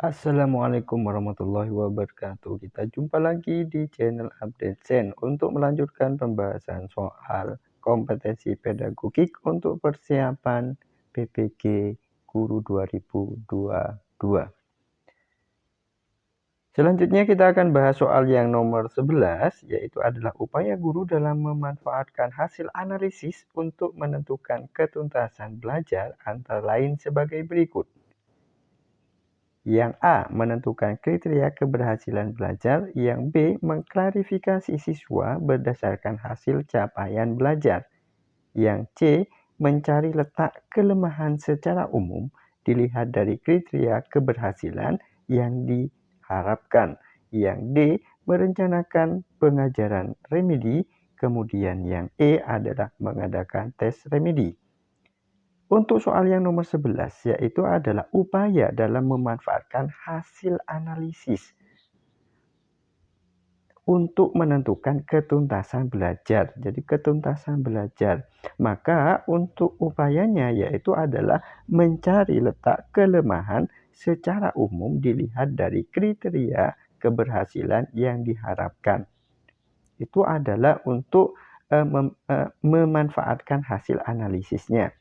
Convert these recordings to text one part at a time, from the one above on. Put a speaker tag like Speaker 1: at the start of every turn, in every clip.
Speaker 1: Assalamualaikum warahmatullahi wabarakatuh. Kita jumpa lagi di channel Update Sen untuk melanjutkan pembahasan soal kompetensi pedagogik untuk persiapan PPG Guru 2022. Selanjutnya kita akan bahas soal yang nomor 11, yaitu adalah upaya guru dalam memanfaatkan hasil analisis untuk menentukan ketuntasan belajar antara lain sebagai berikut. Yang A. Menentukan kriteria keberhasilan belajar. Yang B. Mengklarifikasi siswa berdasarkan hasil capaian belajar. Yang C. Mencari letak kelemahan secara umum dilihat dari kriteria keberhasilan yang diharapkan. Yang D. Merencanakan pengajaran remedi. Kemudian yang E adalah mengadakan tes remedi. Untuk soal yang nomor 11, yaitu adalah upaya dalam memanfaatkan hasil analisis untuk menentukan ketuntasan belajar. Jadi ketuntasan belajar. Maka untuk upayanya yaitu adalah mencari letak kelemahan secara umum dilihat dari kriteria keberhasilan yang diharapkan. Itu adalah untuk memanfaatkan hasil analisisnya.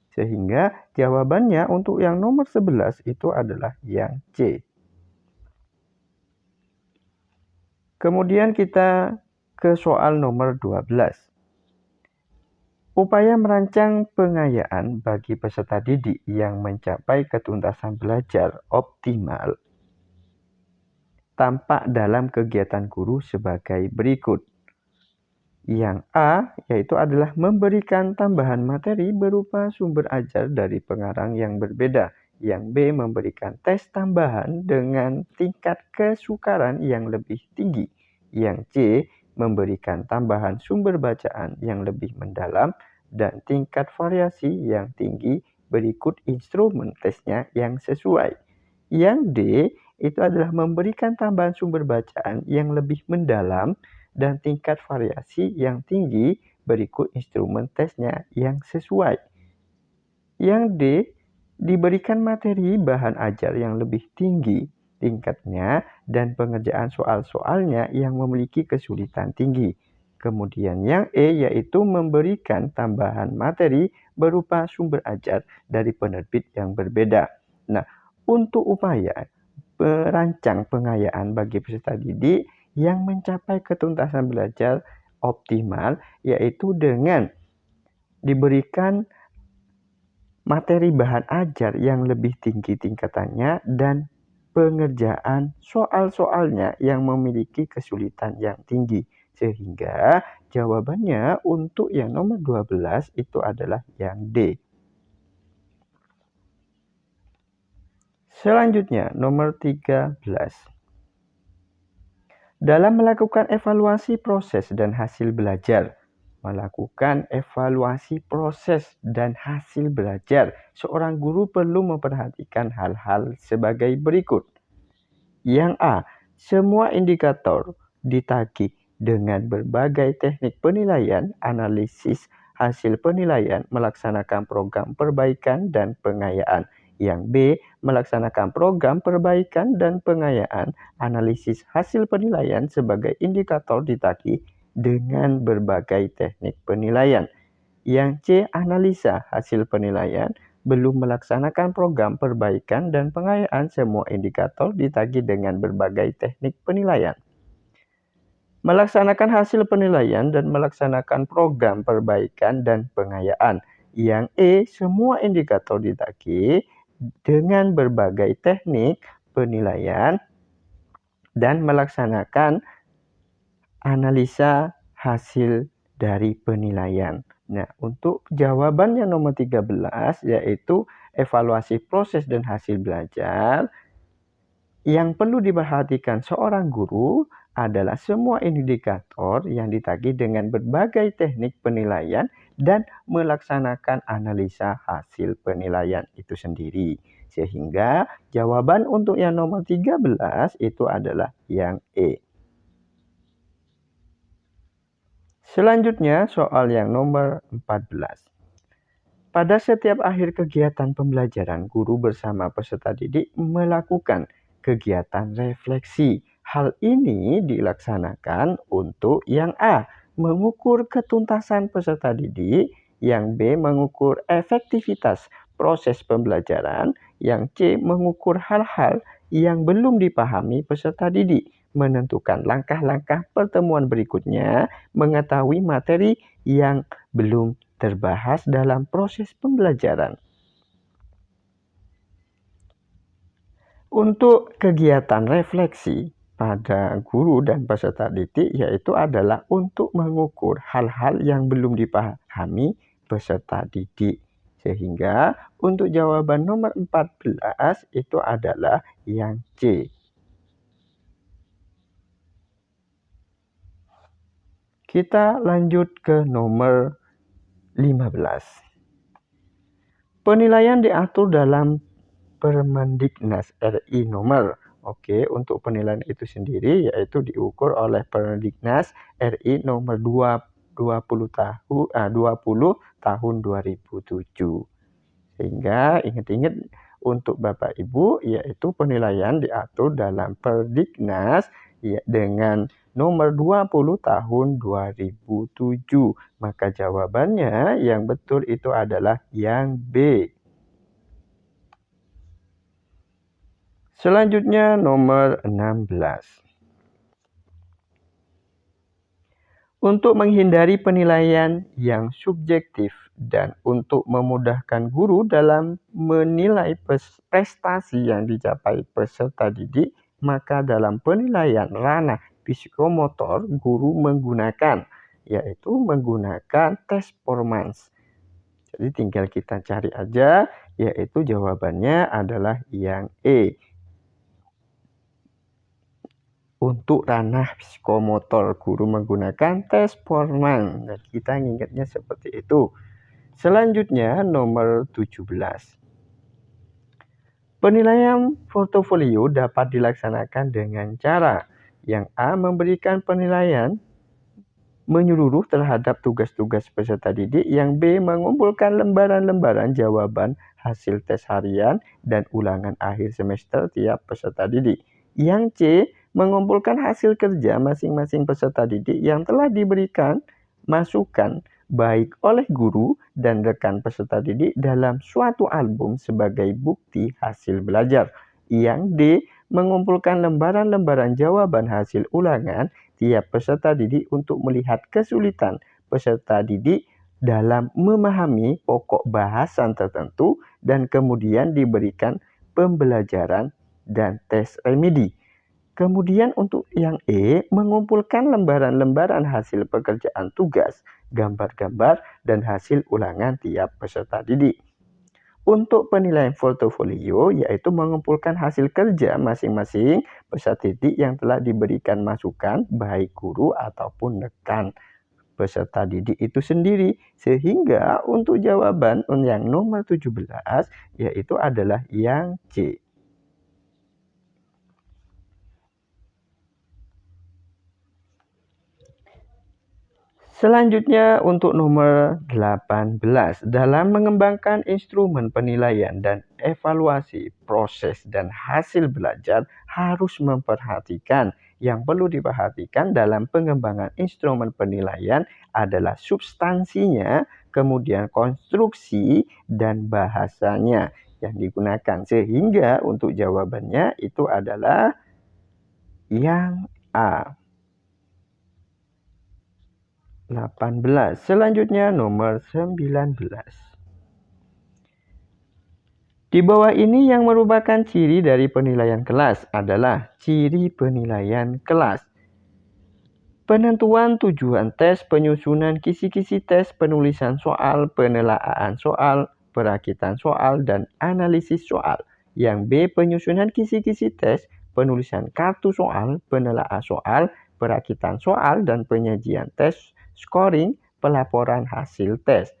Speaker 1: Sehingga jawabannya untuk yang nomor 11 itu adalah yang C. Kemudian kita ke soal nomor 12. Upaya merancang pengayaan bagi peserta didik yang mencapai ketuntasan belajar optimal tampak dalam kegiatan guru sebagai berikut. Yang A yaitu adalah memberikan tambahan materi berupa sumber ajar dari pengarang yang berbeda. Yang B memberikan tes tambahan dengan tingkat kesukaran yang lebih tinggi. Yang C memberikan tambahan sumber bacaan yang lebih mendalam dan tingkat variasi yang tinggi berikut instrumen tesnya yang sesuai. Yang D itu adalah memberikan tambahan sumber bacaan yang lebih mendalam dan tingkat variasi yang tinggi berikut instrumen tesnya yang sesuai. Yang D, diberikan materi bahan ajar yang lebih tinggi tingkatnya dan pengerjaan soal-soalnya yang memiliki kesulitan tinggi. Kemudian yang E yaitu memberikan tambahan materi berupa sumber ajar dari penerbit yang berbeda. Nah, untuk upaya perancang pengayaan bagi peserta didik yang mencapai ketuntasan belajar optimal yaitu dengan diberikan materi bahan ajar yang lebih tinggi tingkatannya dan pengerjaan soal-soalnya yang memiliki kesulitan yang tinggi. Sehingga jawabannya untuk yang nomor 12 itu adalah yang D. Selanjutnya nomor 13. Dalam melakukan evaluasi proses dan hasil belajar. Melakukan evaluasi proses dan hasil belajar. Seorang guru perlu memperhatikan hal-hal sebagai berikut. Yang A. Semua indikator ditagih dengan berbagai teknik penilaian, analisis hasil penilaian, melaksanakan program perbaikan dan pengayaan. Yang B. Melaksanakan program perbaikan dan pengayaan, analisis hasil penilaian sebagai indikator ditagih dengan berbagai teknik penilaian. Yang C. Analisa hasil penilaian, belum melaksanakan program perbaikan dan pengayaan, semua indikator ditagih dengan berbagai teknik penilaian. Melaksanakan hasil penilaian dan melaksanakan program perbaikan dan pengayaan. Yang E, semua indikator ditagih dengan berbagai teknik penilaian dan melaksanakan analisa hasil dari penilaian. Nah, untuk jawabannya nomor 13 yaitu evaluasi proses dan hasil belajar. Yang perlu diperhatikan seorang guru adalah semua indikator yang ditagih dengan berbagai teknik penilaian dan melaksanakan analisa hasil penilaian itu sendiri. Sehingga jawaban untuk yang nomor 13 itu adalah yang E. Selanjutnya soal yang nomor 14. Pada setiap akhir kegiatan pembelajaran, guru bersama peserta didik melakukan kegiatan refleksi. Hal ini dilaksanakan untuk yang A, mengukur ketuntasan peserta didik, yang B, mengukur efektivitas proses pembelajaran, yang C, mengukur hal-hal yang belum dipahami peserta didik, menentukan langkah-langkah pertemuan berikutnya, mengetahui materi yang belum terbahas dalam proses pembelajaran. Untuk kegiatan refleksi pada guru dan peserta didik yaitu adalah untuk mengukur hal-hal yang belum dipahami peserta didik. Sehingga untuk jawaban nomor 14 itu adalah yang C. Kita lanjut ke nomor 15. Penilaian diatur dalam Permendiknas RI nomor. Oke, untuk penilaian itu sendiri yaitu diukur oleh Permendiknas RI nomor 20 tahun 2007. Sehingga ingat-ingat untuk Bapak Ibu yaitu penilaian diatur dalam Perdiknas ya, dengan nomor 20 tahun 2007. Maka jawabannya yang betul itu adalah yang B. Selanjutnya nomor 16. Untuk menghindari penilaian yang subjektif dan untuk memudahkan guru dalam menilai prestasi yang dicapai peserta didik, maka dalam penilaian ranah psikomotor guru menggunakan tes performance. Jadi tinggal kita cari aja, yaitu jawabannya adalah yang E. Untuk ranah psikomotor, guru menggunakan tes performance. Dan kita ingatnya seperti itu. Selanjutnya, nomor 17. Penilaian portofolio dapat dilaksanakan dengan cara yang A, memberikan penilaian menyeluruh terhadap tugas-tugas peserta didik, yang B, mengumpulkan lembaran-lembaran jawaban hasil tes harian dan ulangan akhir semester tiap peserta didik, yang C, mengumpulkan hasil kerja masing-masing peserta didik yang telah diberikan masukan baik oleh guru dan rekan peserta didik dalam suatu album sebagai bukti hasil belajar. Yang D, mengumpulkan lembaran-lembaran jawaban hasil ulangan tiap peserta didik untuk melihat kesulitan peserta didik dalam memahami pokok bahasan tertentu dan kemudian diberikan pembelajaran dan tes remedi. Kemudian untuk yang E, mengumpulkan lembaran-lembaran hasil pekerjaan tugas, gambar-gambar, dan hasil ulangan tiap peserta didik. Untuk penilaian portofolio, yaitu mengumpulkan hasil kerja masing-masing peserta didik yang telah diberikan masukan, baik guru ataupun rekan peserta didik itu sendiri. Sehingga untuk jawaban yang nomor 17, yaitu adalah yang C. Selanjutnya untuk nomor 18, dalam mengembangkan instrumen penilaian dan evaluasi proses dan hasil belajar harus memperhatikan. Yang perlu diperhatikan dalam pengembangan instrumen penilaian adalah substansinya, kemudian konstruksi dan bahasanya yang digunakan. Sehingga untuk jawabannya itu adalah yang A. 18. Selanjutnya nomor 19. Di bawah ini yang merupakan ciri dari penilaian kelas adalah ciri penilaian kelas. Penentuan tujuan tes, penyusunan kisi-kisi tes, penulisan soal, penelaahan soal, perakitan soal, dan analisis soal. Yang B, penyusunan kisi-kisi tes, penulisan kartu soal, penelaahan soal, perakitan soal, dan penyajian tes, scoring, pelaporan hasil tes.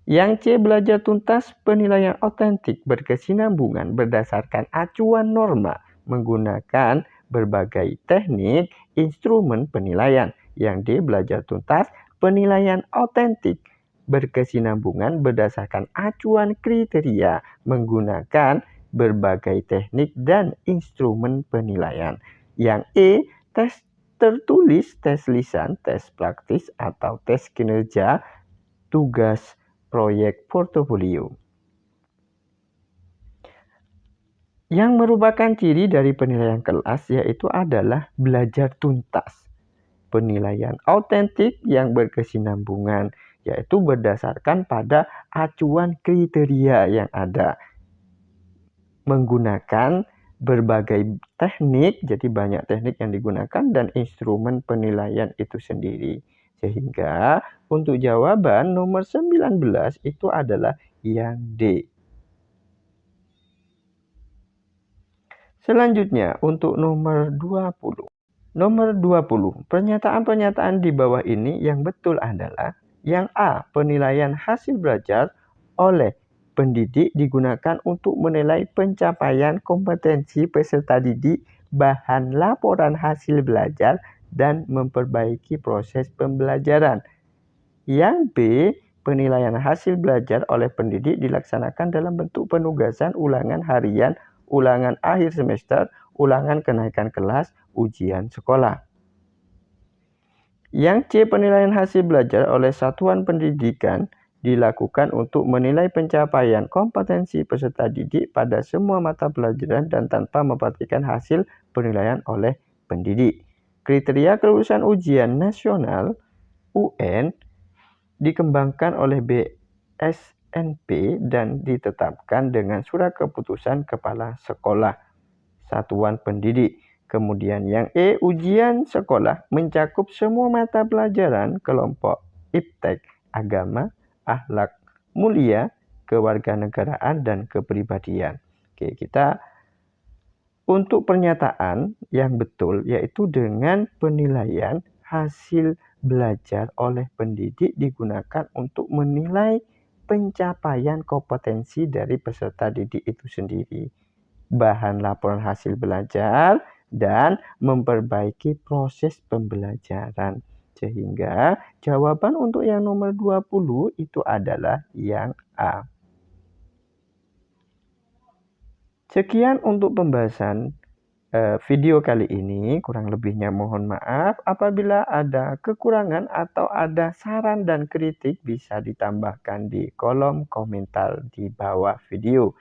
Speaker 1: Yang C, belajar tuntas, penilaian otentik, berkesinambungan berdasarkan acuan norma, menggunakan berbagai teknik, instrumen penilaian. Yang D, belajar tuntas, penilaian otentik, berkesinambungan berdasarkan acuan kriteria, menggunakan berbagai teknik dan instrumen penilaian. Yang E, tes tertulis, tes lisan, tes praktis, atau tes kinerja, tugas, proyek, portofolio. Yang merupakan ciri dari penilaian kelas yaitu adalah belajar tuntas. Penilaian autentik yang berkesinambungan, yaitu berdasarkan pada acuan kriteria yang ada. Menggunakan berbagai teknik, jadi banyak teknik yang digunakan dan instrumen penilaian itu sendiri. Sehingga untuk jawaban nomor 19 itu adalah yang D. Selanjutnya untuk nomor 20. Nomor 20, pernyataan-pernyataan di bawah ini yang betul adalah yang A, penilaian hasil belajar oleh pendidik digunakan untuk menilai pencapaian kompetensi peserta didik, bahan laporan hasil belajar, dan memperbaiki proses pembelajaran. Yang B, penilaian hasil belajar oleh pendidik dilaksanakan dalam bentuk penugasan ulangan harian, ulangan akhir semester, ulangan kenaikan kelas, ujian sekolah. Yang C, penilaian hasil belajar oleh satuan pendidikan dilakukan untuk menilai pencapaian kompetensi peserta didik pada semua mata pelajaran dan tanpa memperhatikan hasil penilaian oleh pendidik. Kriteria kelulusan ujian nasional UN dikembangkan oleh BSNP dan ditetapkan dengan surat keputusan kepala sekolah satuan pendidik. Kemudian yang E, ujian sekolah mencakup semua mata pelajaran kelompok iptek, agama, akhlak mulia, kewarganegaraan, dan kepribadian. Oke, kita untuk pernyataan yang betul yaitu dengan penilaian hasil belajar oleh pendidik digunakan untuk menilai pencapaian kompetensi dari peserta didik itu sendiri, bahan laporan hasil belajar, dan memperbaiki proses pembelajaran. Sehingga jawaban untuk yang nomor 20 itu adalah yang A. Sekian untuk pembahasan video kali ini. Kurang lebihnya mohon maaf. Apabila ada kekurangan atau ada saran dan kritik bisa ditambahkan di kolom komentar di bawah video.